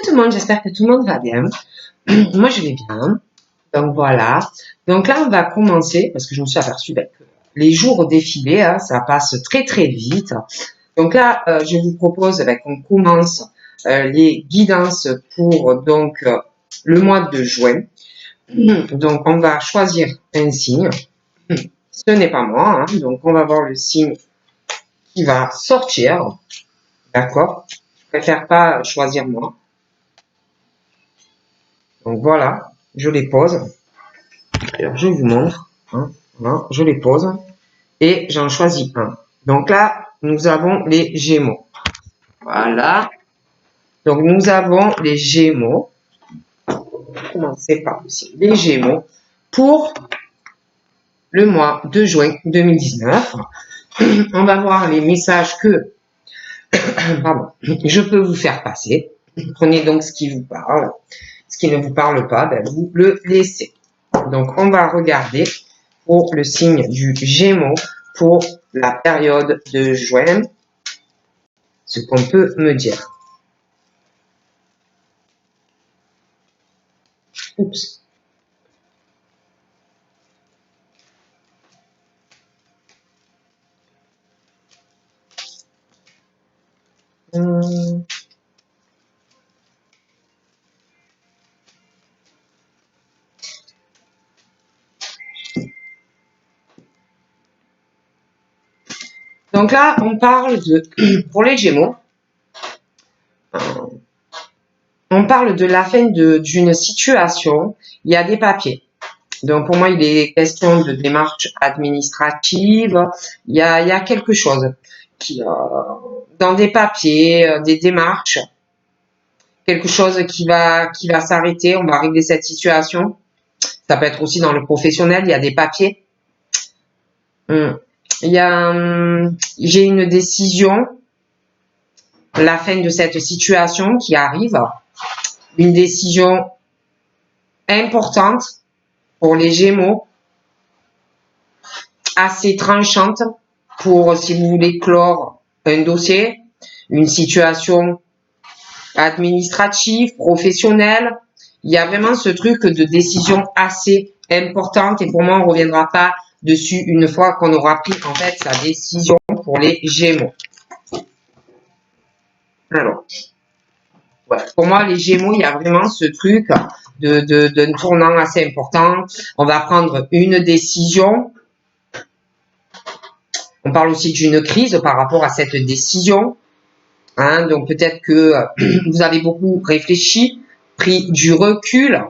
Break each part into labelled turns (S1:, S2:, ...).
S1: tout le monde, j'espère que tout le monde va bien. Moi, je vais bien. Donc voilà. Donc là, on va commencer, parce que je me suis aperçue que les jours défilés, hein, ça passe très très vite. Donc là, je vous propose qu'on commence les guidances pour donc le mois de juin. Donc on va choisir un signe. Ce n'est pas moi, hein, donc on va voir le signe qui va sortir. D'accord? Je préfère pas choisir moi. Donc voilà, je les pose. Alors je vous montre. Hein, voilà, je les pose. Et j'en choisis un. Donc là, nous avons les Gémeaux. Voilà. Donc nous avons les Gémeaux. Commencez par aussi les Gémeaux pour le mois de juin 2019. On va voir les messages que pardon, je peux vous faire passer. Prenez donc ce qui vous parle. Ce qui ne vous parle pas, vous le laissez. Donc on va regarder pour le signe du Gémeaux pour la période de juin, ce qu'on peut me dire. Oups. Donc là, on parle de, pour les Gémeaux, on parle de la fin d'une situation. Il y a des papiers. Donc pour moi, il est question de démarche administrative. Il y a quelque chose qui, dans des papiers, des démarches, quelque chose qui va s'arrêter. On va régler cette situation. Ça peut être aussi dans le professionnel. Il y a des papiers. J'ai une décision, la fin de cette situation qui arrive, une décision importante pour les Gémeaux, assez tranchante pour, si vous voulez, clore un dossier, une situation administrative, professionnelle. Il y a vraiment ce truc de décision assez importante et pour moi, on ne reviendra pas dessus une fois qu'on aura pris en fait sa décision pour les Gémeaux. Alors, ouais, pour moi, les Gémeaux, il y a vraiment ce truc d'un tournant assez important. On va prendre une décision. On parle aussi d'une crise par rapport à cette décision. Hein, donc peut-être que vous avez beaucoup réfléchi, pris du recul.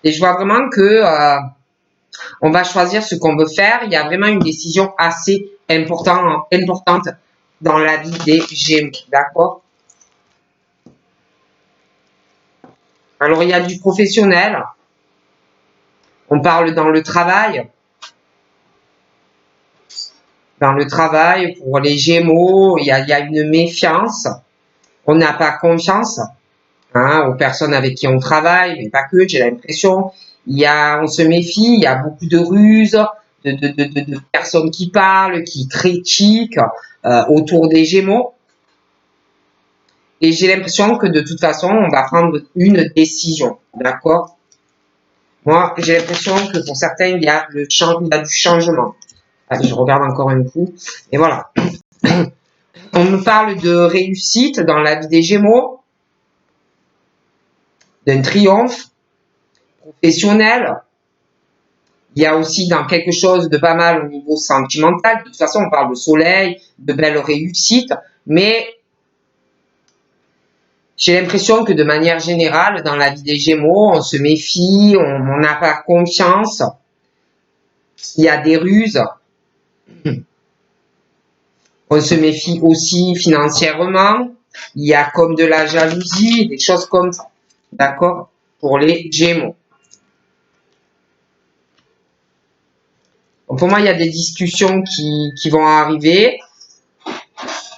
S1: Et je vois vraiment que on va choisir ce qu'on veut faire. Il y a vraiment une décision assez importante dans la vie des Gémeaux. D'accord? Alors, il y a du professionnel. On parle dans le travail. Dans le travail, pour les Gémeaux, il y a une méfiance. On n'a pas confiance aux personnes avec qui on travaille, mais pas que, j'ai l'impression. On se méfie, il y a beaucoup de ruses, de personnes qui parlent, qui critiquent autour des Gémeaux. Et j'ai l'impression que de toute façon, on va prendre une décision, d'accord? Moi, j'ai l'impression que pour certains, il y a du changement. Allez, je regarde encore un coup. Et voilà. On me parle de réussite dans la vie des Gémeaux, d'un triomphe professionnel. Il y a aussi dans quelque chose de pas mal au niveau sentimental. De toute façon, on parle de soleil, de belles réussites, mais j'ai l'impression que de manière générale, dans la vie des Gémeaux, on se méfie, on n'a pas confiance. Il y a des ruses. On se méfie aussi financièrement. Il y a comme de la jalousie, des choses comme ça. D'accord? Pour les Gémeaux. Donc pour moi, il y a des discussions qui vont arriver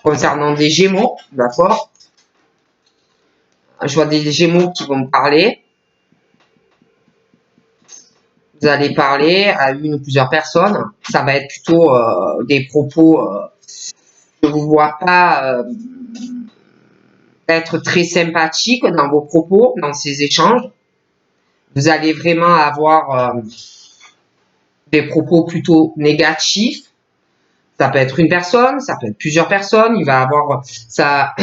S1: concernant des Gémeaux. D'accord? Je vois des Gémeaux qui vont me parler. Vous allez parler à une ou plusieurs personnes. Ça va être plutôt des propos. Je vous vois pas être très sympathique dans vos propos, dans ces échanges. Vous allez vraiment avoir des propos plutôt négatifs. Ça peut être une personne, ça peut être plusieurs personnes. Il va avoir ça.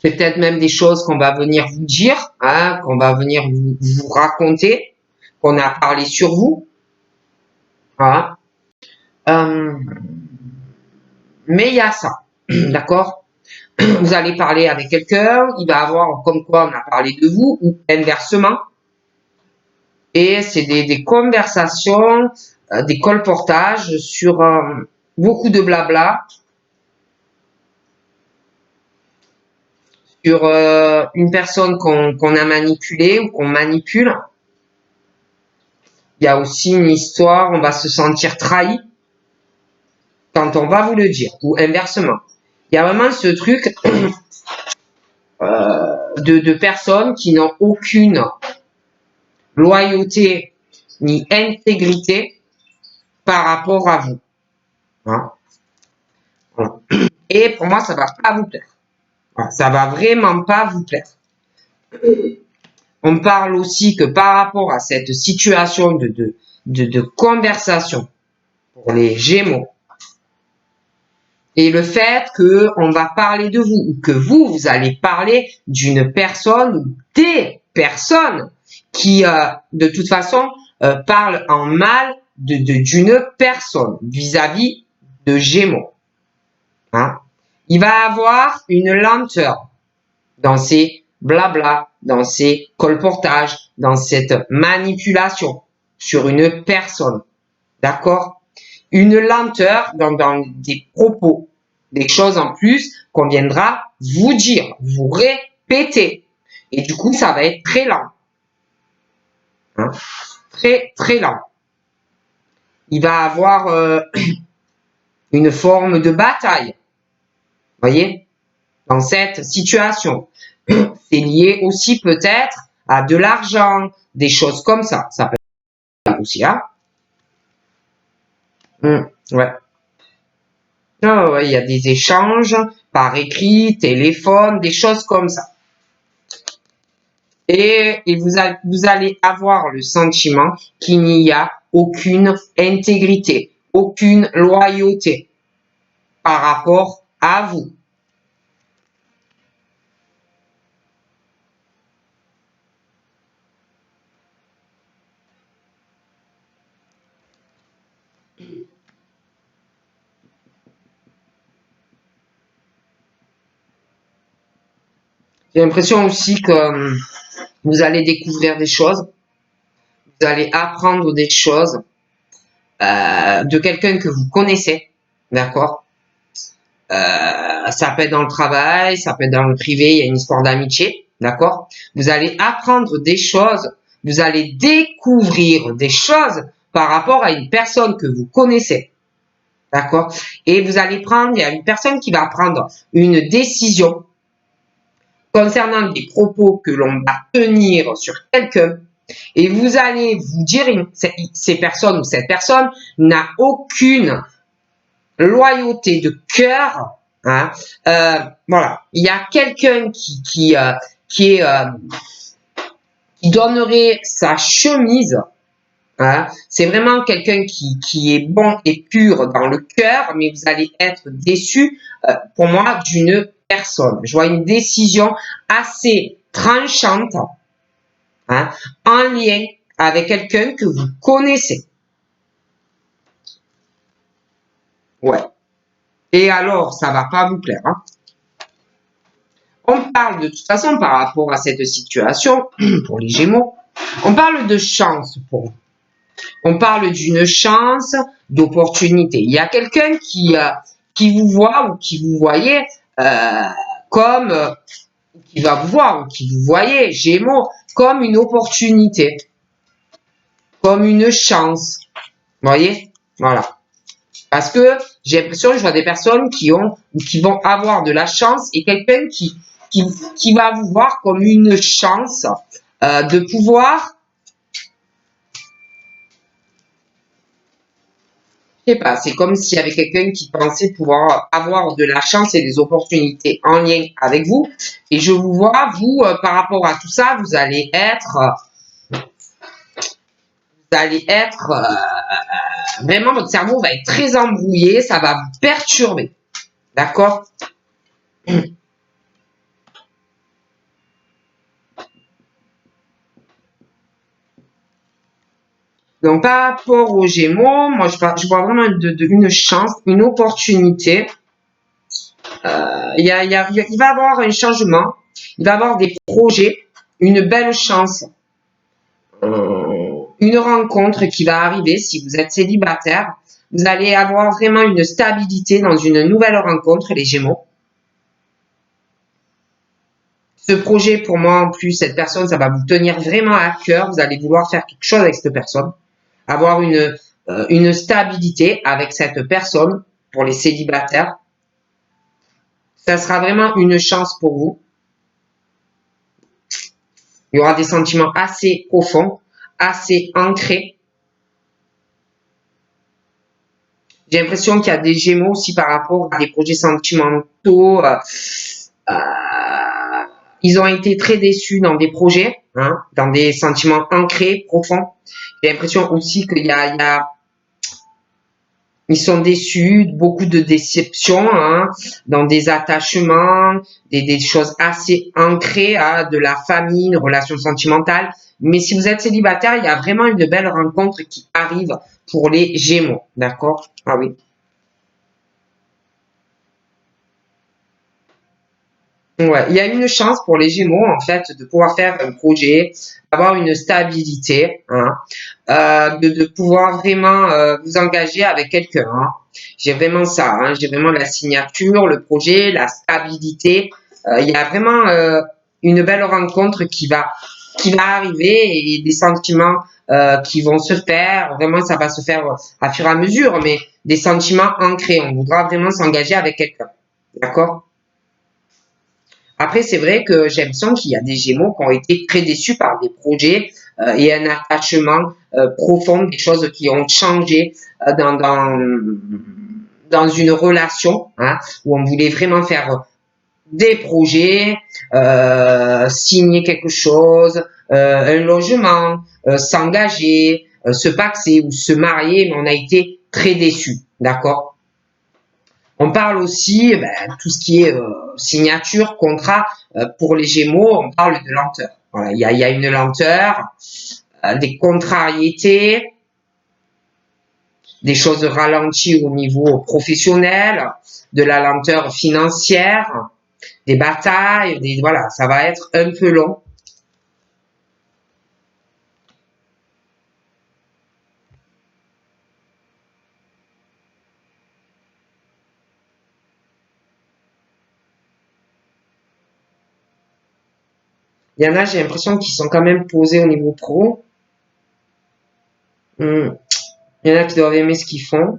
S1: C'est peut-être même des choses qu'on va venir vous dire, hein, qu'on va venir vous raconter, qu'on a parlé sur vous. Voilà. Mais il y a ça, d'accord? Vous allez parler avec quelqu'un, il va avoir comme quoi on a parlé de vous, ou inversement. Et c'est des conversations, des colportages sur beaucoup de blabla, sur une personne qu'on a manipulée ou qu'on manipule. Il y a aussi une histoire, on va se sentir trahi quand on va vous le dire, ou inversement. Il y a vraiment ce truc de personnes qui n'ont aucune loyauté ni intégrité par rapport à vous. Hein. Voilà. Et pour moi, ça va pas vous plaire. Voilà. Ça va vraiment pas vous plaire. On parle aussi que par rapport à cette situation de conversation pour les Gémeaux, et le fait que on va parler de vous, ou que vous allez parler d'une personne ou des personnes qui, de toute façon, parlent en mal d'une personne vis-à-vis de Gémeaux. Hein. Il va avoir une lenteur dans ses blabla, dans ses colportages, dans cette manipulation sur une personne. D'accord? Une lenteur dans des propos, des choses en plus qu'on viendra vous dire, vous répéter. Et du coup, ça va être très lent. Hein? Très, très lent. Il va avoir une forme de bataille. Voyez? Dans cette situation. C'est lié aussi peut-être à de l'argent, des choses comme ça. Ça peut être aussi, hein? Ouais. Oh, ouais, il y a des échanges par écrit, téléphone, des choses comme ça. Et vous allez avoir le sentiment qu'il n'y a aucune intégrité, aucune loyauté par rapport à vous. J'ai l'impression aussi que vous allez découvrir des choses, vous allez apprendre des choses de quelqu'un que vous connaissez, d'accord? Ça peut être dans le travail, ça peut être dans le privé, il y a une histoire d'amitié, d'accord? Vous allez apprendre des choses, vous allez découvrir des choses par rapport à une personne que vous connaissez, d'accord? Et vous allez prendre, il y a une personne qui va prendre une décision concernant des propos que l'on va tenir sur quelqu'un, et vous allez vous dire, ces personnes ou cette personne n'a aucune loyauté de cœur. Hein, voilà, il y a quelqu'un qui donnerait sa chemise. Hein, c'est vraiment quelqu'un qui est bon et pur dans le cœur, mais vous allez être déçu, pour moi, d'une personne. Je vois une décision assez tranchante, hein, en lien avec quelqu'un que vous connaissez. Ouais. Et alors, ça va pas vous plaire. Hein. On parle de toute façon par rapport à cette situation, pour les Gémeaux, on parle de chance pour vous. On parle d'une chance, d'opportunité. Il y a quelqu'un qui vous voit ou qui vous voyez comme, qui va vous voir ou qui vous voyez, Gémeaux, comme une opportunité, comme une chance. Vous voyez? Voilà. Parce que j'ai l'impression que je vois des personnes qui ont ou qui vont avoir de la chance et quelqu'un qui va vous voir comme une chance de pouvoir Je sais pas, c'est comme s'il y avait quelqu'un qui pensait pouvoir avoir de la chance et des opportunités en lien avec vous. Et je vous vois, vous, par rapport à tout ça, vous allez être vraiment, votre cerveau va être très embrouillé, ça va vous perturber. D'accord? Donc, par rapport aux Gémeaux, moi, je vois vraiment une chance, une opportunité. Il va y avoir un changement, il va y avoir des projets, une belle chance, une rencontre qui va arriver si vous êtes célibataire. Vous allez avoir vraiment une stabilité dans une nouvelle rencontre, les Gémeaux. Ce projet, pour moi, en plus, cette personne, ça va vous tenir vraiment à cœur. Vous allez vouloir faire quelque chose avec cette personne. Avoir une stabilité avec cette personne pour les célibataires. Ça sera vraiment une chance pour vous. Il y aura des sentiments assez profonds, assez ancrés. J'ai l'impression qu'il y a des Gémeaux aussi par rapport à des projets sentimentaux. Ils ont été très déçus dans des projets, hein, dans des sentiments ancrés, profonds. J'ai l'impression aussi ils sont déçus, beaucoup de déceptions, hein, dans des attachements, des choses assez ancrées, hein, de la famille, une relation sentimentale. Mais si vous êtes célibataire, il y a vraiment une belle rencontre qui arrive pour les Gémeaux, d'accord? Ah oui. Ouais, il y a une chance pour les Gémeaux, en fait, de pouvoir faire un projet, d'avoir une stabilité, hein, de pouvoir vraiment vous engager avec quelqu'un, hein. J'ai vraiment ça, hein, j'ai vraiment la signature, le projet, la stabilité. Il y a vraiment une belle rencontre qui va arriver et des sentiments qui vont se faire. Vraiment, ça va se faire à fur et à mesure, mais des sentiments ancrés. On voudra vraiment s'engager avec quelqu'un. D'accord? Après, c'est vrai que j'ai l'impression qu'il y a des Gémeaux qui ont été très déçus par des projets et un attachement profond, des choses qui ont changé dans une relation, hein, où on voulait vraiment faire des projets, signer quelque chose, un logement, s'engager, se paxer ou se marier, mais on a été très déçus, d'accord? On parle aussi, tout ce qui est signature, contrat, pour les Gémeaux, on parle de lenteur. Voilà, il y a une lenteur, des contrariétés, des choses ralenties au niveau professionnel, de la lenteur financière, des batailles, voilà, ça va être un peu long. Il y en a, j'ai l'impression qu'ils sont quand même posés au niveau pro. Il y en a qui doivent aimer ce qu'ils font.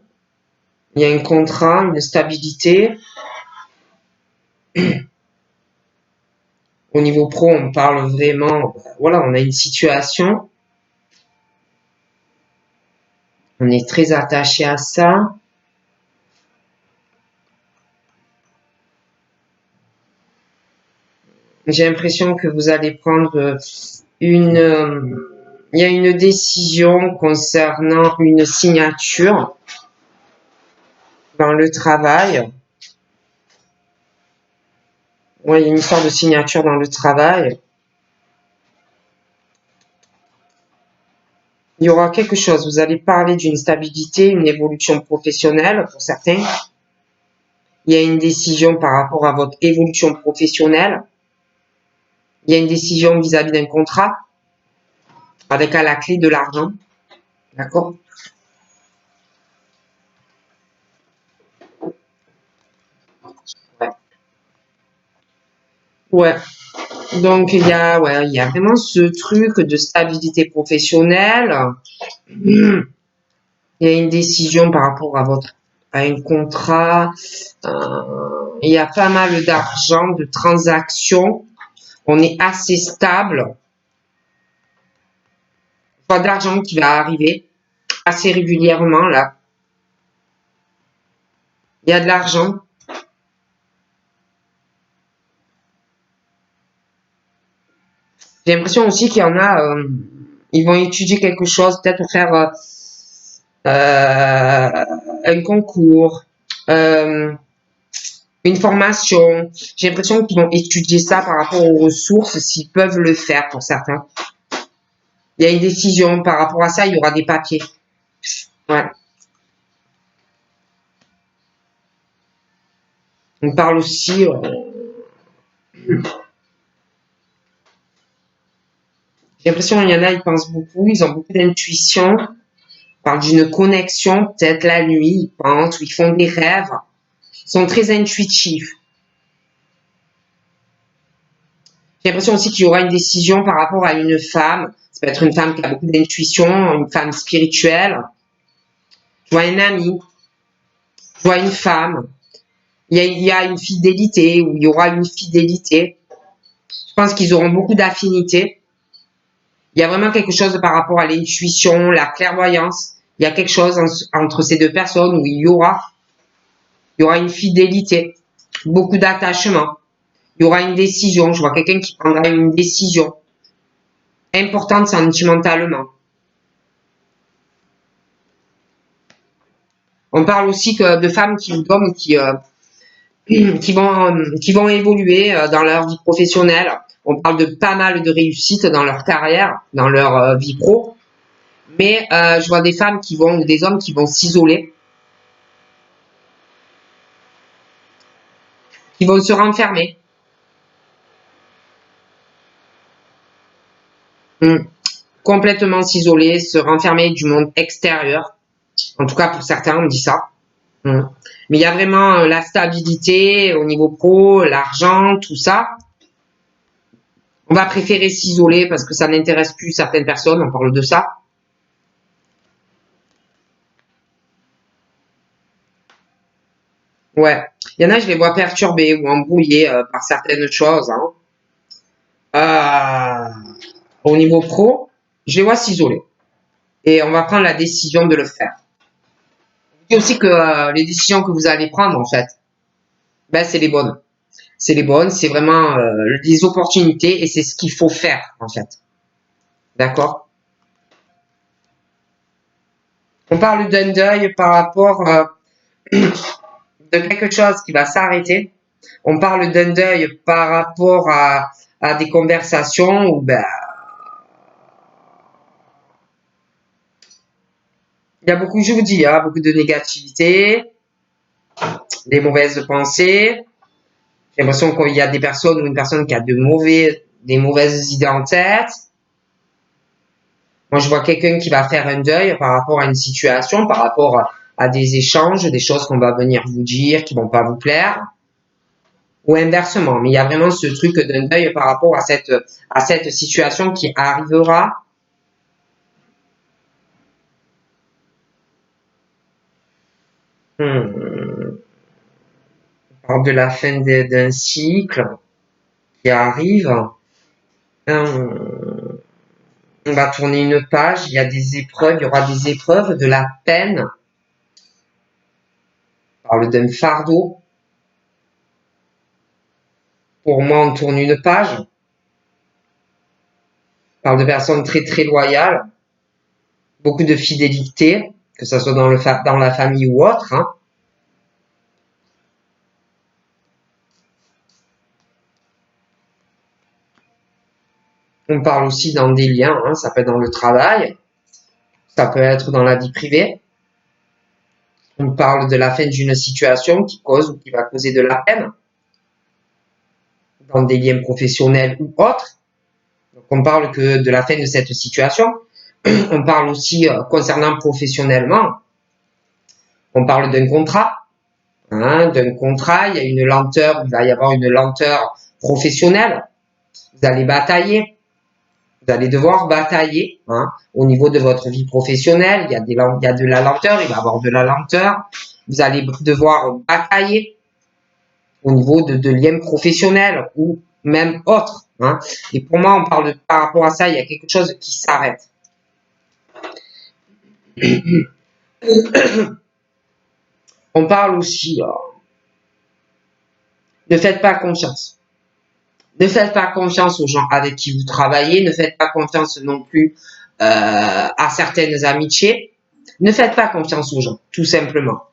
S1: Il y a un contrat, une stabilité. Au niveau pro, on parle vraiment, voilà, on a une situation. On est très attaché à ça. J'ai l'impression que vous allez prendre il y a une décision concernant une signature dans le travail. Ouais, il y a une histoire de signature dans le travail. Il y aura quelque chose. Vous allez parler d'une stabilité, une évolution professionnelle pour certains. Il y a une décision par rapport à votre évolution professionnelle. Il y a une décision vis-à-vis d'un contrat avec à la clé de l'argent. D'accord? Ouais. Ouais. Donc ouais, il y a vraiment ce truc de stabilité professionnelle. Il y a une décision par rapport à un contrat. Il y a pas mal d'argent, de transactions. On est assez stable. Pas d'argent qui va arriver assez régulièrement là. Il y a de l'argent. J'ai l'impression aussi qu'il y en a, ils vont étudier quelque chose, peut-être pour faire un concours, une formation. J'ai l'impression qu'ils vont étudier ça par rapport aux ressources, s'ils peuvent le faire pour certains. Il y a une décision par rapport à ça, il y aura des papiers. Ouais. On parle aussi... j'ai l'impression qu'il y en a, ils pensent beaucoup, ils ont beaucoup d'intuition. Ils parlent d'une connexion, peut-être la nuit, ils pensent, ou ils font des rêves. Ils sont très intuitifs. J'ai l'impression aussi qu'il y aura une décision par rapport à une femme. Ça peut être une femme qui a beaucoup d'intuition, une femme spirituelle. Je vois un ami, je vois une femme. Il y a une fidélité, ou il y aura une fidélité. Je pense qu'ils auront beaucoup d'affinités. Il y a vraiment quelque chose par rapport à l'intuition, la clairvoyance. Il y a quelque chose entre ces deux personnes où il y aura une fidélité, beaucoup d'attachement. Il y aura une décision. Je vois quelqu'un qui prendra une décision importante sentimentalement. On parle aussi de femmes d'hommes qui vont évoluer dans leur vie professionnelle. On parle de pas mal de réussite dans leur carrière, dans leur vie pro. Mais je vois des femmes ou des hommes qui vont s'isoler, qui vont se renfermer. Complètement s'isoler, se renfermer du monde extérieur. En tout cas, pour certains, on dit ça. Mais il y a vraiment la stabilité au niveau pro, l'argent, tout ça. On va préférer s'isoler parce que ça n'intéresse plus certaines personnes, on parle de ça. Ouais. Il y en a, je les vois perturbés ou embrouillés par certaines choses. Hein. Au niveau pro, je les vois s'isoler. Et on va prendre la décision de le faire. Et aussi que les décisions que vous allez prendre, en fait, ben, c'est les bonnes. C'est les bonnes, c'est vraiment les opportunités et c'est ce qu'il faut faire, en fait. D'accord? On parle d'un deuil par rapport de quelque chose qui va s'arrêter. On parle d'un deuil par rapport à des conversations où ben, il y a beaucoup, je vous dis, hein, beaucoup de négativité, des mauvaises pensées. J'ai l'impression qu'il y a des personnes ou une personne qui a des mauvaises idées en tête. Moi, je vois quelqu'un qui va faire un deuil par rapport à une situation, par rapport à des échanges, des choses qu'on va venir vous dire qui vont pas vous plaire. Ou inversement. Mais il y a vraiment ce truc d'un deuil par rapport à cette situation qui arrivera. On parle de la fin d'un cycle qui arrive. On va tourner une page, il y a des épreuves, il y aura des épreuves, de la peine. On parle d'un fardeau. Pour moi, on tourne une page. On parle de personnes très très loyales, beaucoup de fidélité, que ce soit dans la famille ou autre. Hein. On parle aussi dans des liens, hein, ça peut être dans le travail, ça peut être dans la vie privée. On parle de la fin d'une situation qui cause ou qui va causer de la peine dans des liens professionnels ou autres. Donc on parle que de la fin de cette situation. On parle aussi concernant professionnellement. On parle d'un contrat. Hein, d'un contrat, il y a une lenteur, il va y avoir une lenteur professionnelle. Vous allez batailler. Vous allez devoir batailler hein, au niveau de votre vie professionnelle. Il y a de la lenteur, il va y avoir de la lenteur. Vous allez devoir batailler au niveau de liens professionnels ou même autres. Hein. Et pour moi, on parle par rapport à ça, il y a quelque chose qui s'arrête. On parle aussi, ne faites pas confiance. Ne faites pas confiance aux gens avec qui vous travaillez. Ne faites pas confiance non plus à certaines amitiés. Ne faites pas confiance aux gens, tout simplement.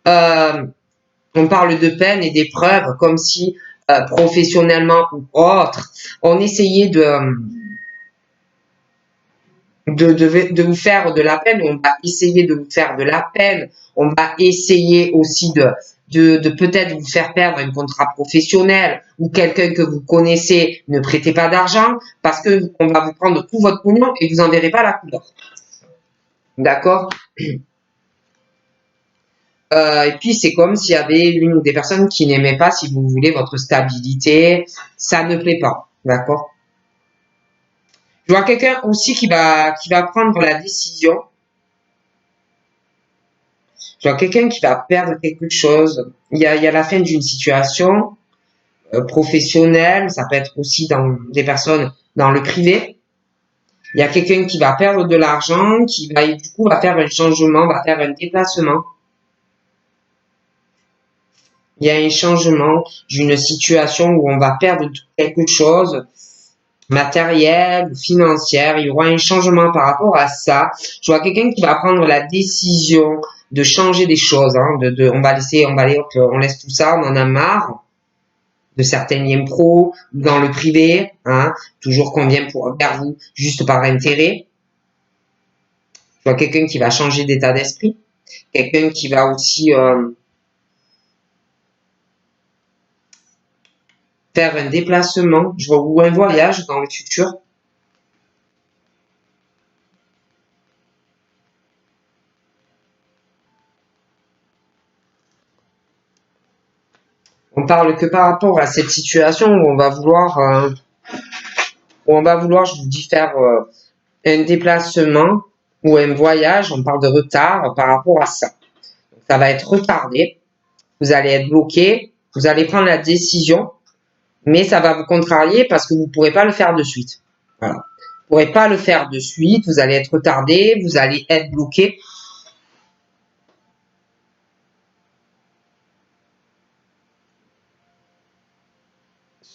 S1: On parle de peine et d'épreuves comme si professionnellement ou autre, on essayait de vous faire de la peine, on va essayer de vous faire de la peine, on va essayer aussi de peut-être vous faire perdre un contrat professionnel ou quelqu'un que vous connaissez, ne prêtez pas d'argent parce que on va vous prendre tout votre pognon et vous en verrez pas la couleur. D'accord? Et puis c'est comme s'il y avait une ou des personnes qui n'aimaient pas, si vous voulez, votre stabilité, ça ne plaît pas. D'accord? Je vois quelqu'un aussi qui va prendre la décision. Je vois quelqu'un qui va perdre quelque chose. Il y a la fin d'une situation professionnelle. Ça peut être aussi dans des personnes dans le privé. Il y a quelqu'un qui va perdre de l'argent, qui va du coup va faire un changement, va faire un déplacement. Il y a un changement d'une situation où on va perdre quelque chose matériel, financière, il y aura un changement par rapport à ça. Je vois quelqu'un qui va prendre la décision de changer des choses, hein, on va aller, hop, on laisse tout ça, on en a marre de certains liens pro, dans le privé, hein, toujours qu'on vient vers vous juste par intérêt. Je vois quelqu'un qui va changer d'état d'esprit, quelqu'un qui va aussi faire un déplacement, je vois, ou un voyage dans le futur. On parle que par rapport à cette situation où on va vouloir, je vous dis, faire un déplacement ou un voyage, on parle de retard par rapport à ça. Donc, ça va être retardé, vous allez être bloqué, vous allez prendre la décision, mais ça va vous contrarier parce que vous ne pourrez pas le faire de suite. Voilà. Vous ne pourrez pas le faire de suite, vous allez être retardé, vous allez être bloqué.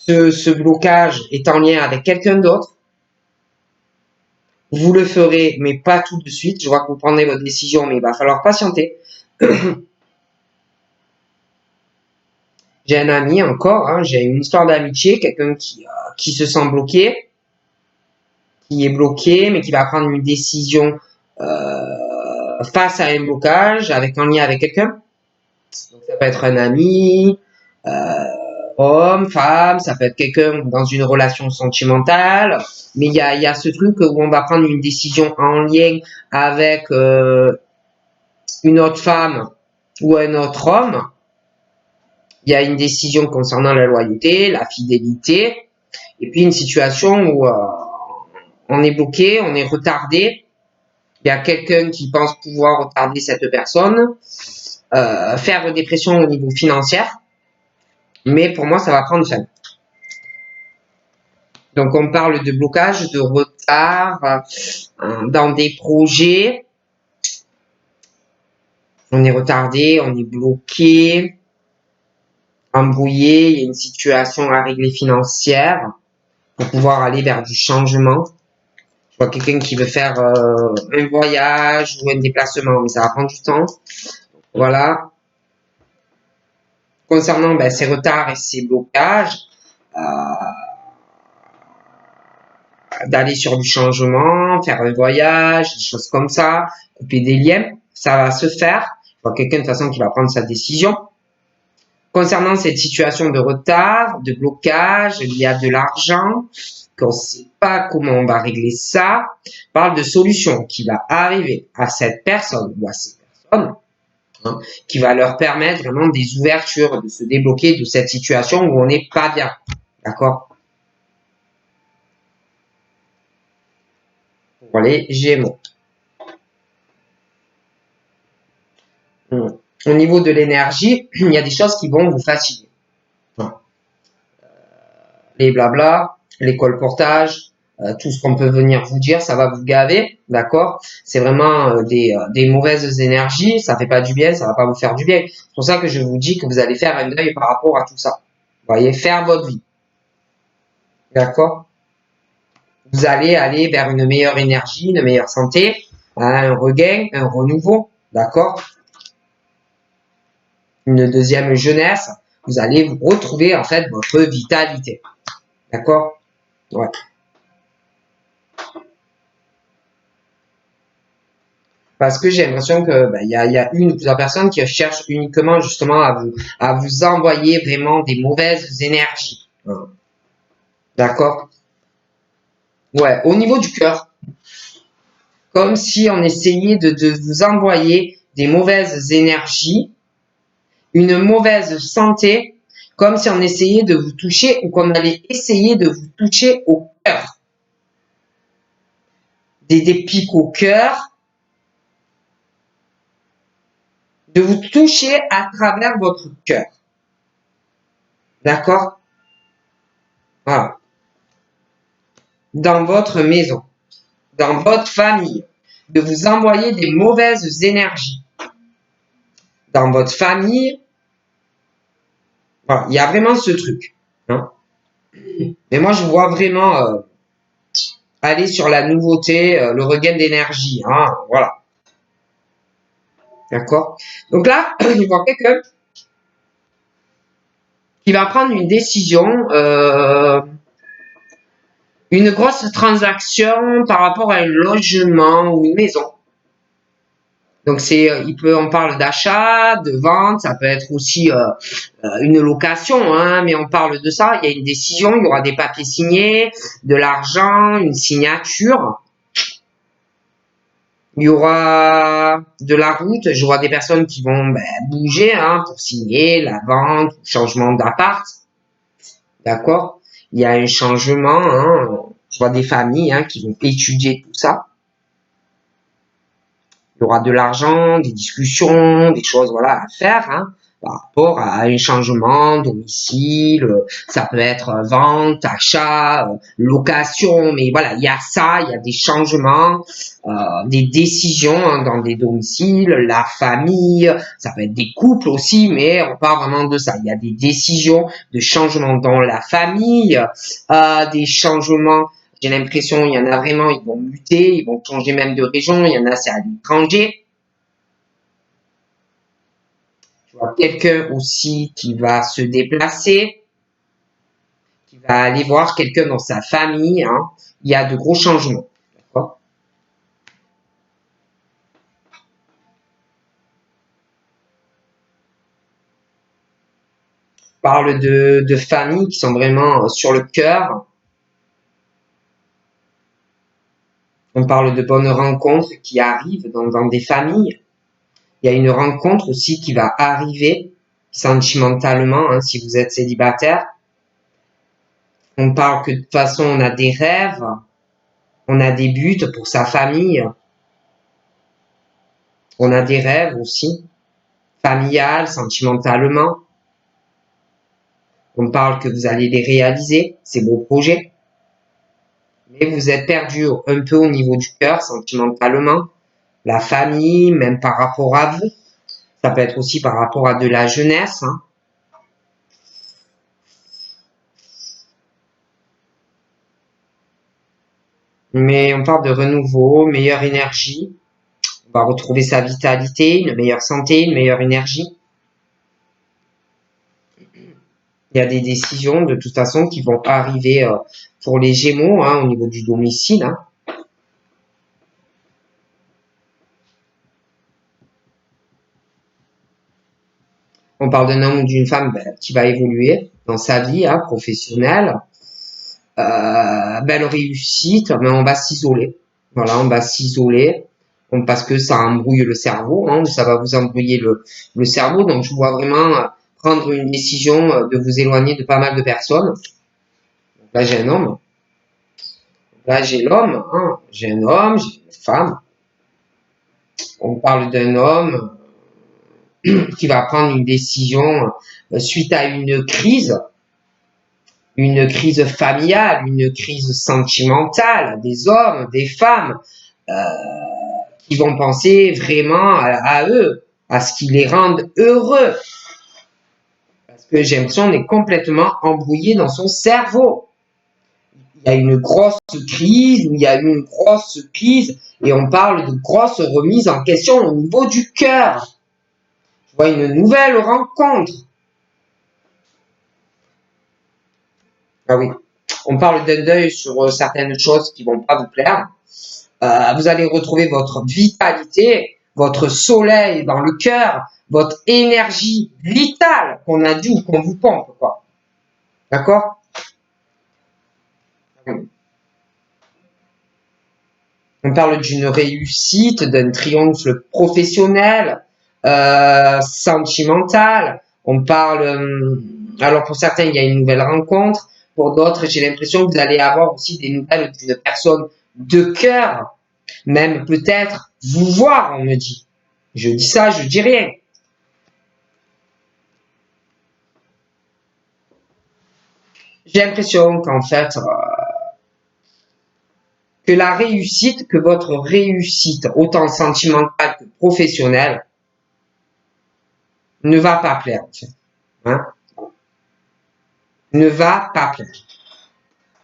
S1: Ce blocage est en lien avec quelqu'un d'autre. Vous le ferez, mais pas tout de suite. Je vois que vous prendrez votre décision, mais il va falloir patienter. J'ai un ami encore, hein, j'ai une histoire d'amitié, quelqu'un qui se sent bloqué, qui est bloqué, mais qui va prendre une décision face à un blocage, avec un lien avec quelqu'un. Donc, ça peut être un ami, homme, femme, ça peut être quelqu'un dans une relation sentimentale, mais il y a ce truc où on va prendre une décision en lien avec une autre femme ou un autre homme. Il y a une décision concernant la loyauté, la fidélité, et puis une situation où on est bloqué, on est retardé. Il y a quelqu'un qui pense pouvoir retarder cette personne, faire des pressions au niveau financier, mais pour moi, ça va prendre fin. Donc, on parle de blocage, de retard dans des projets. On est retardé, on est bloqué, embrouillé, il y a une situation à régler financière pour pouvoir aller vers du changement. Je vois quelqu'un qui veut faire un voyage ou un déplacement, mais ça va prendre du temps. Voilà. Concernant ces retards et ces blocages, d'aller sur du changement, faire un voyage, des choses comme ça, couper des liens, ça va se faire. Je vois quelqu'un de toute façon qui va prendre sa décision. Concernant cette situation de retard, de blocage, il y a de l'argent, qu'on ne sait pas comment on va régler ça. On parle de solution qui va arriver à cette personne ou à ces personnes, hein, qui va leur permettre vraiment des ouvertures, de se débloquer de cette situation où on n'est pas bien. D'accord? Pour les Gémeaux. Au niveau de l'énergie, il y a des choses qui vont vous fatiguer. Les blabla, les colportages, tout ce qu'on peut venir vous dire, ça va vous gaver, d'accord? C'est vraiment des mauvaises énergies, ça fait pas du bien, ça va pas vous faire du bien. C'est pour ça que je vous dis que vous allez faire un deuil par rapport à tout ça. Vous voyez, faire votre vie, d'accord? Vous allez aller vers une meilleure énergie, une meilleure santé, un regain, un renouveau, d'accord? Une deuxième jeunesse, vous allez vous retrouver en fait votre vitalité, d'accord? Ouais. Parce que j'ai l'impression que il y a une ou plusieurs personnes qui cherchent uniquement justement à vous envoyer vraiment des mauvaises énergies. D'accord? Ouais, au niveau du cœur, comme si on essayait de vous envoyer des mauvaises énergies, une mauvaise santé, comme si on essayait de vous toucher ou qu'on allait essayer de vous toucher au cœur. Des pics au cœur, de vous toucher à travers votre cœur. D'accord? Voilà. Dans votre maison, dans votre famille, de vous envoyer des mauvaises énergies. Dans votre famille, voilà, il y a vraiment ce truc. Hein. Mais moi, je vois vraiment aller sur la nouveauté, le regain d'énergie. Hein, voilà. D'accord? Donc là, je vois quelqu'un qui va prendre une décision, une grosse transaction par rapport à un logement ou une maison. Donc on parle d'achat, de vente, ça peut être aussi une location, hein, mais on parle de ça. Il y a une décision, il y aura des papiers signés, de l'argent, une signature. Il y aura de la route. Je vois des personnes qui vont bouger hein, pour signer la vente, changement d'appart. D'accord? Il y a un changement. Hein, je vois des familles hein, qui vont étudier tout ça. Il y aura de l'argent, des discussions, des choses voilà à faire hein, par rapport à un changement, domicile, ça peut être vente, achat, location, mais voilà, il y a ça, il y a des changements, des décisions hein, dans des domiciles, la famille, ça peut être des couples aussi, mais on parle vraiment de ça. Il y a des décisions de changement dans la famille, des changements. J'ai l'impression, il y en a vraiment, ils vont muter, ils vont changer même de région, il y en a, c'est à l'étranger. Tu vois, quelqu'un aussi qui va se déplacer, qui va aller voir quelqu'un dans sa famille, hein. Il y a de gros changements. D'accord? On parle de familles qui sont vraiment sur le cœur. On parle de bonnes rencontres qui arrivent dans des familles. Il y a une rencontre aussi qui va arriver sentimentalement, hein, si vous êtes célibataire. On parle que de toute façon, on a des rêves, on a des buts pour sa famille, on a des rêves aussi, familiales, sentimentalement. On parle que vous allez les réaliser, ces beaux projets. Mais vous êtes perdu un peu au niveau du cœur, sentimentalement. La famille, même par rapport à vous. Ça peut être aussi par rapport à de la jeunesse. Hein. Mais on parle de renouveau, meilleure énergie. On va retrouver sa vitalité, une meilleure santé, une meilleure énergie. Il y a des décisions de toute façon qui vont arriver pour les Gémeaux hein, au niveau du domicile. Hein. On parle d'un homme ou d'une femme qui va évoluer dans sa vie hein, professionnelle. Belle réussite, mais on va s'isoler. Voilà, on va s'isoler parce que ça embrouille le cerveau, hein, ça va vous embrouiller le cerveau. Donc je vois vraiment prendre une décision de vous éloigner de pas mal de personnes. Donc, là j'ai un homme, là j'ai l'homme, hein, j'ai un homme, j'ai une femme. On parle d'un homme qui va prendre une décision suite à une crise. une crise familiale, une crise sentimentale, des hommes, des femmes qui vont penser vraiment à eux, à ce qui les rende heureux. Parce que j'ai l'impression qu'on est complètement embrouillé dans son cerveau. Il y a une grosse crise, il y a une grosse crise, et on parle de grosse remise en question au niveau du cœur. Je vois une nouvelle rencontre. Ah oui, on parle d'un deuil sur certaines choses qui vont pas vous plaire. Vous allez retrouver votre vitalité, votre soleil dans le cœur, votre énergie vitale qu'on a dit ou qu'on vous pompe, quoi. D'accord? On parle d'une réussite, d'un triomphe professionnel, sentimental. On parle, alors pour certains, il y a une nouvelle rencontre. Pour d'autres, j'ai l'impression que vous allez avoir aussi des nouvelles d'une personne de cœur. Même peut-être vous voir, on me dit. Je dis ça, je dis rien. J'ai l'impression qu'en fait, que la réussite, que votre réussite, autant sentimentale que professionnelle, ne va pas plaire, en fait. Hein? Ne va pas plaire.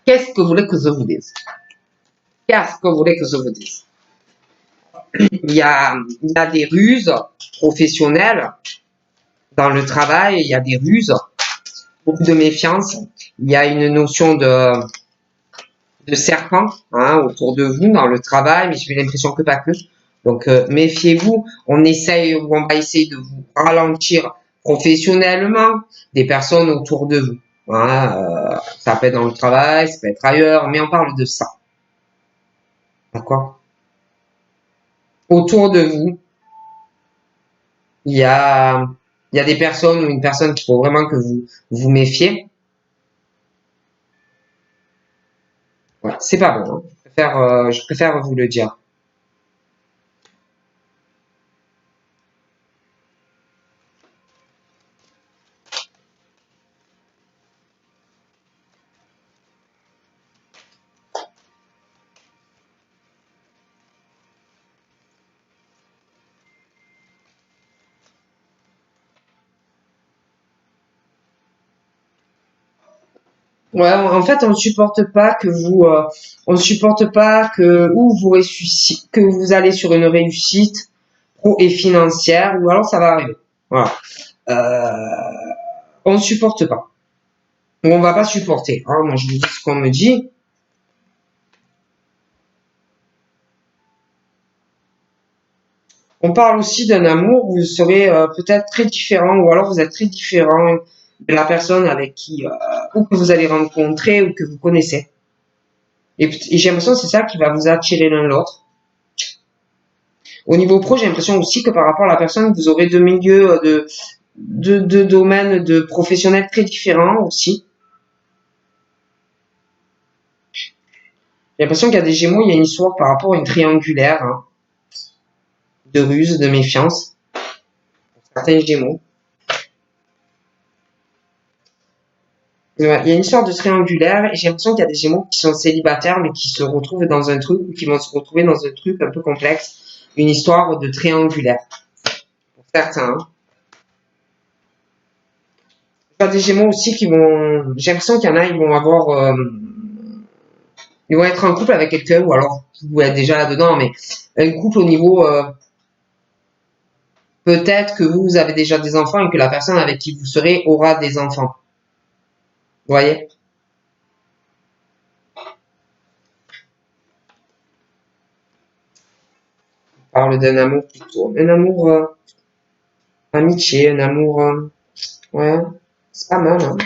S1: Qu'est-ce que vous voulez que je vous dise? Qu'est-ce que vous voulez que je vous dise? Il y a des ruses professionnelles dans le travail, il y a des ruses, beaucoup de méfiance, il y a une notion de serpent autour de vous dans le travail, mais j'ai l'impression que pas que. Donc méfiez-vous, on essaye ou on va essayer de vous ralentir professionnellement des personnes autour de vous. Ça peut être dans le travail, ça peut être ailleurs, mais on parle de ça. D'accord? Autour de vous, il y a des personnes ou une personne qu'il faut vraiment que vous vous méfiez. Ouais, c'est pas bon. Hein. Je préfère vous le dire. Ouais, en fait, on ne supporte pas que vous, on ne supporte pas que ou vous réussissez, que vous allez sur une réussite pro et financière, ou alors ça va arriver. Voilà. On ne supporte pas. Ou on va pas supporter. Hein. Moi, je vous dis ce qu'on me dit. On parle aussi d'un amour où vous serez peut-être très différent, ou alors vous êtes très différent de la personne avec qui, ou que vous allez rencontrer, ou que vous connaissez. Et j'ai l'impression que c'est ça qui va vous attirer l'un l'autre. Au niveau pro, j'ai l'impression aussi que par rapport à la personne, vous aurez deux milieux de domaines de professionnels très différents aussi. J'ai l'impression qu'il y a des Gémeaux, il y a une histoire par rapport à une triangulaire, de ruse, de méfiance, pour certains Gémeaux. Ouais, il y a une histoire de triangulaire et j'ai l'impression qu'il y a des Gémeaux qui sont célibataires mais qui se retrouvent dans un truc ou qui vont se retrouver dans un truc un peu complexe. Une histoire de triangulaire. Pour certains. Hein. Il y a des Gémeaux aussi qui vont... J'ai l'impression qu'il y en a, ils vont avoir... ils vont être en couple avec quelqu'un ou alors vous êtes déjà là-dedans, mais un couple au niveau... peut-être que vous avez déjà des enfants et que la personne avec qui vous serez aura des enfants. Vous voyez? On parle d'un amour plutôt... Un amour... amitié, un amour... ouais, c'est pas mal, hein.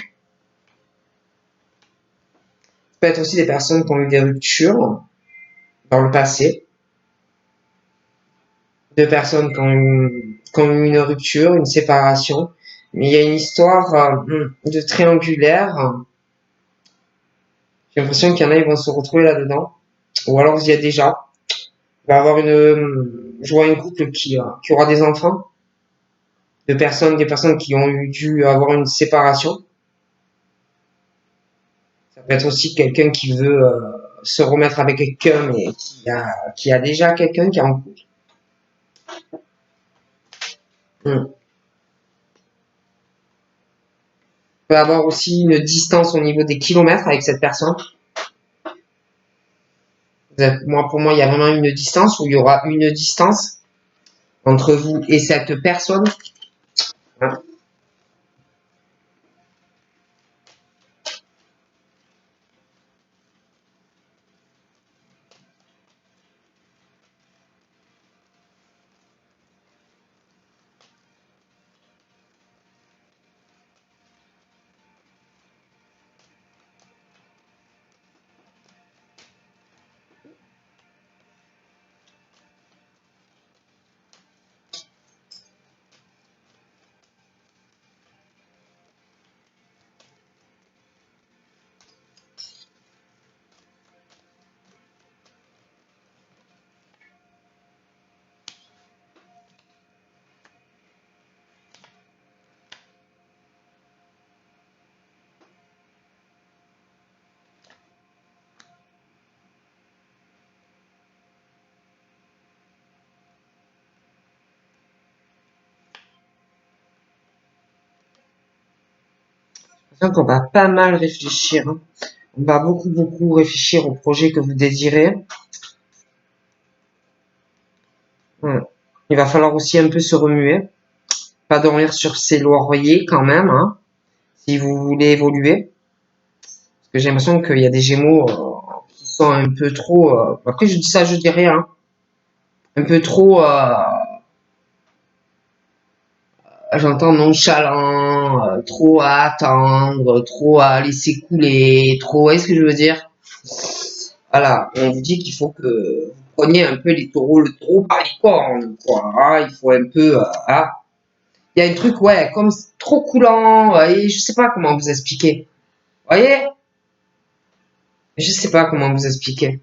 S1: Ça peut être aussi des personnes qui ont eu des ruptures dans le passé, de personnes qui ont eu une rupture, une séparation, mais il y a une histoire de triangulaire. J'ai l'impression qu'il y en a, ils vont se retrouver là-dedans, ou alors il y a déjà. Il va y avoir je vois une couple qui aura des enfants, des personnes qui ont dû avoir une séparation. Ça peut être aussi quelqu'un qui veut se remettre avec quelqu'un, mais qui a déjà quelqu'un qui est en couple. Peut avoir aussi une distance au niveau des kilomètres avec cette personne. Pour moi, il y a vraiment une distance où il y aura une distance entre vous et cette personne. Hein. On va pas mal réfléchir. Hein. On va beaucoup réfléchir au projet que vous désirez. Ouais. Il va falloir aussi un peu se remuer. Pas dormir sur ses lauriers quand même, hein, si vous voulez évoluer. Parce que j'ai l'impression qu'il y a des Gémeaux qui sont un peu trop... après, je dis ça, je dis rien. Hein, un peu trop... j'entends nonchalant, trop à attendre, trop à laisser couler, trop... Vous voyez ce que je veux dire? Voilà, on vous dit qu'il faut que vous preniez un peu le taureau par les cornes, quoi. Hein, il faut un peu... hein. Il y a un truc, ouais, comme trop coulant, et je sais pas comment vous expliquer. Vous voyez? Je sais pas comment vous expliquer.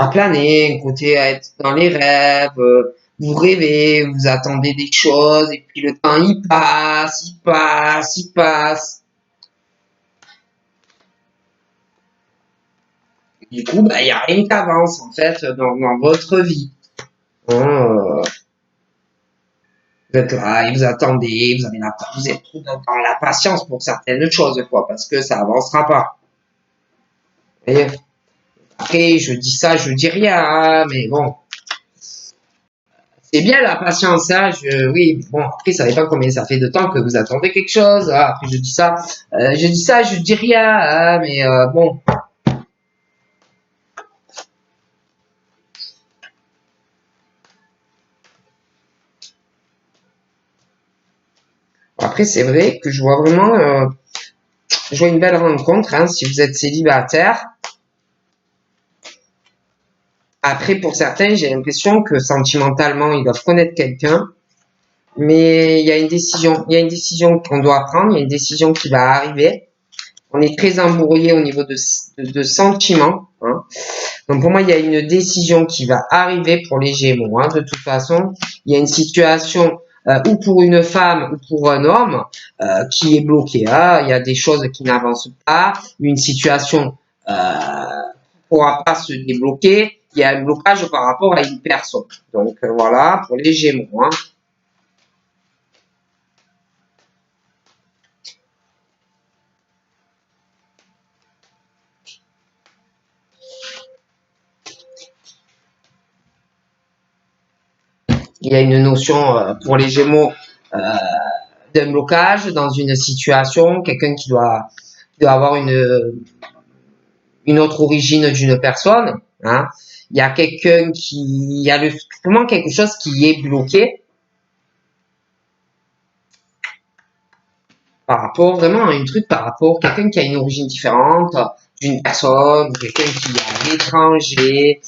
S1: À planer, un côté à être dans les rêves, vous rêvez, vous attendez des choses, et puis le temps il passe, il passe, il passe. Du coup, bah, il n'y a rien qui avance, en fait, dans votre vie. Hein, vous êtes là, et vous attendez, vous êtes trop dans la patience pour certaines choses, quoi, parce que ça avancera pas. Vous voyez? Après, je dis ça, je dis rien, hein, mais bon. C'est bien la patience, hein, oui, bon, après, ça dépend combien ça fait de temps que vous attendez quelque chose, hein, après, je dis rien, hein, mais bon. Après, c'est vrai que je vois vraiment, je vois une belle rencontre, hein, si vous êtes célibataire. Après, pour certains, j'ai l'impression que sentimentalement, ils doivent connaître quelqu'un, mais il y a une décision qu'on doit prendre, il y a une décision qui va arriver. On est très embrouillé au niveau de sentiments, hein. Donc pour moi, il y a une décision qui va arriver pour les Gémeaux. Hein. De toute façon, il y a une situation ou pour une femme ou pour un homme qui est bloquée. Hein. Il y a des choses qui n'avancent pas, une situation pourra pas se débloquer. Il y a un blocage par rapport à une personne. Donc voilà pour les Gémeaux. Hein. Il y a une notion pour les Gémeaux euh, d'un blocage dans une situation, quelqu'un qui doit avoir une autre origine d'une personne. Hein. Il y a quelqu'un il y a vraiment quelque chose qui est bloqué par rapport vraiment à un truc, par rapport à quelqu'un qui a une origine différente d'une personne, quelqu'un qui est à l'étranger,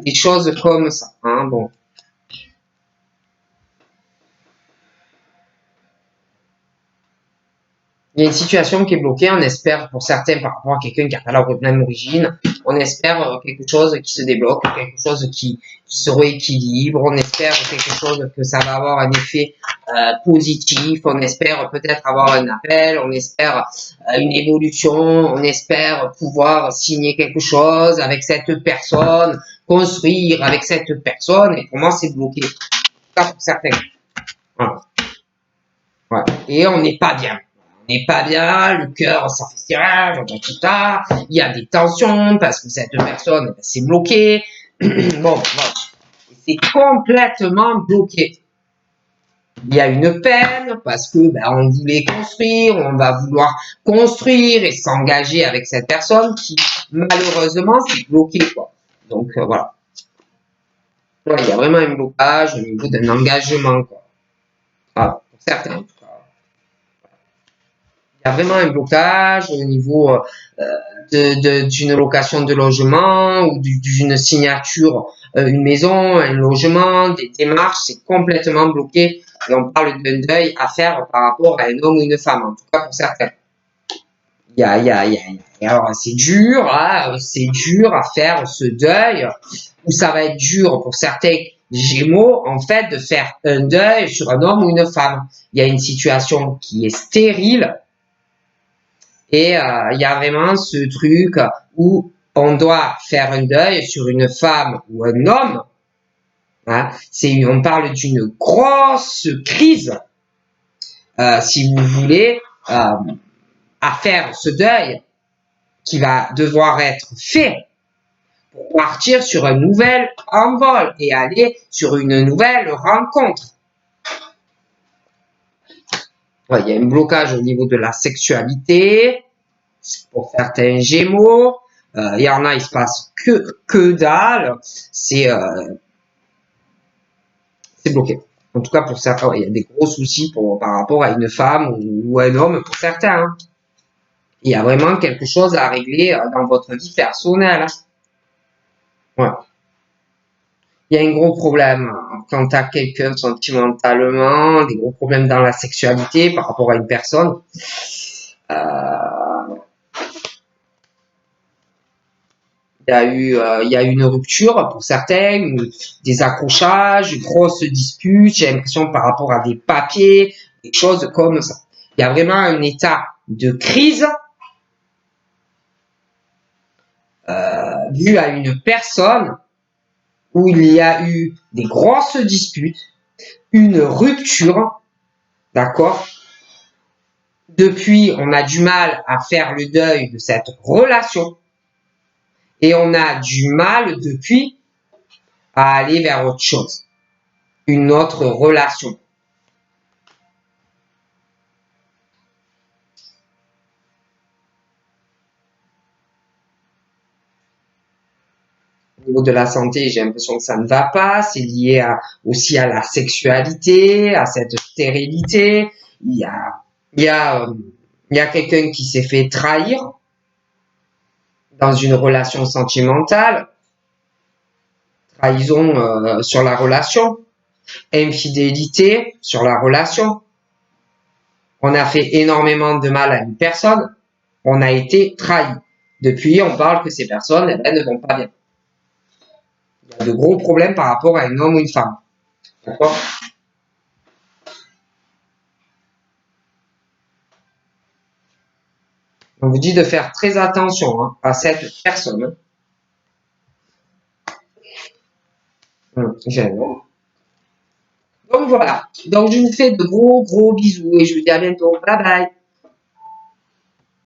S1: des choses comme ça. Hein. Bon. Il y a une situation qui est bloquée, on espère pour certains par rapport à quelqu'un qui n'a pas la même origine, on espère quelque chose qui se débloque, quelque chose qui se rééquilibre, on espère quelque chose que ça va avoir un effet positif, on espère peut-être avoir un appel, on espère une évolution, on espère pouvoir signer quelque chose avec cette personne, construire avec cette personne, et pour moi c'est bloqué, pas pour certains. Voilà. Ouais. Et on n'est pas bien. On n'est pas bien, le cœur ça fait serrage, tout ça, il y a des tensions parce que cette personne s'est bloquée. Bon, voilà. C'est complètement bloqué. Il y a une peine parce que on voulait construire, on va vouloir construire et s'engager avec cette personne qui malheureusement s'est bloquée, quoi. Donc voilà. Ouais, il y a vraiment un blocage au niveau d'un engagement, quoi. Voilà, pour certains. Il y a vraiment un blocage au niveau d'une location de logement ou d'une signature, une maison, un logement, des démarches, c'est complètement bloqué. Et on parle d'un deuil à faire par rapport à un homme ou une femme, en tout cas pour certains. Alors c'est dur, hein, c'est dur à faire ce deuil, ou ça va être dur pour certains Gémeaux, en fait, de faire un deuil sur un homme ou une femme. Il y a une situation qui est stérile, et il y a vraiment ce truc où on doit faire un deuil sur une femme ou un homme. Hein. On parle d'une grosse crise, si vous voulez, à faire ce deuil qui va devoir être fait pour partir sur un nouvel envol et aller sur une nouvelle rencontre. Ouais, il y a un blocage au niveau de la sexualité. Pour certains Gémeaux, il y en a, il se passe que dalle, c'est bloqué. En tout cas, pour certains, ouais, il y a des gros soucis par rapport à une femme ou un homme pour certains. Hein. Il y a vraiment quelque chose à régler dans votre vie personnelle. Hein. Ouais. Il y a un gros problème quand tu as quelqu'un sentimentalement, des gros problèmes dans la sexualité par rapport à une personne. Il y a eu une rupture pour certains, des accrochages, une grosse dispute, j'ai l'impression par rapport à des papiers, des choses comme ça. Il y a vraiment un état de crise dû à une personne où il y a eu des grosses disputes, une rupture, d'accord? Depuis, on a du mal à faire le deuil de cette relation et on a du mal depuis à aller vers autre chose, une autre relation. Au niveau de la santé, j'ai l'impression que ça ne va pas. C'est lié aussi à la sexualité, à cette stérilité. Il y a quelqu'un qui s'est fait trahir dans une relation sentimentale. Trahison sur la relation. Infidélité sur la relation. On a fait énormément de mal à une personne. On a été trahi. Depuis, on parle que ces personnes, elles ne vont pas bien. Il y a de gros problèmes par rapport à un homme ou une femme. D'accord ? On vous dit de faire très attention hein, à cette personne. Donc voilà. Donc je vous fais de gros bisous et je vous dis à bientôt. Bye bye.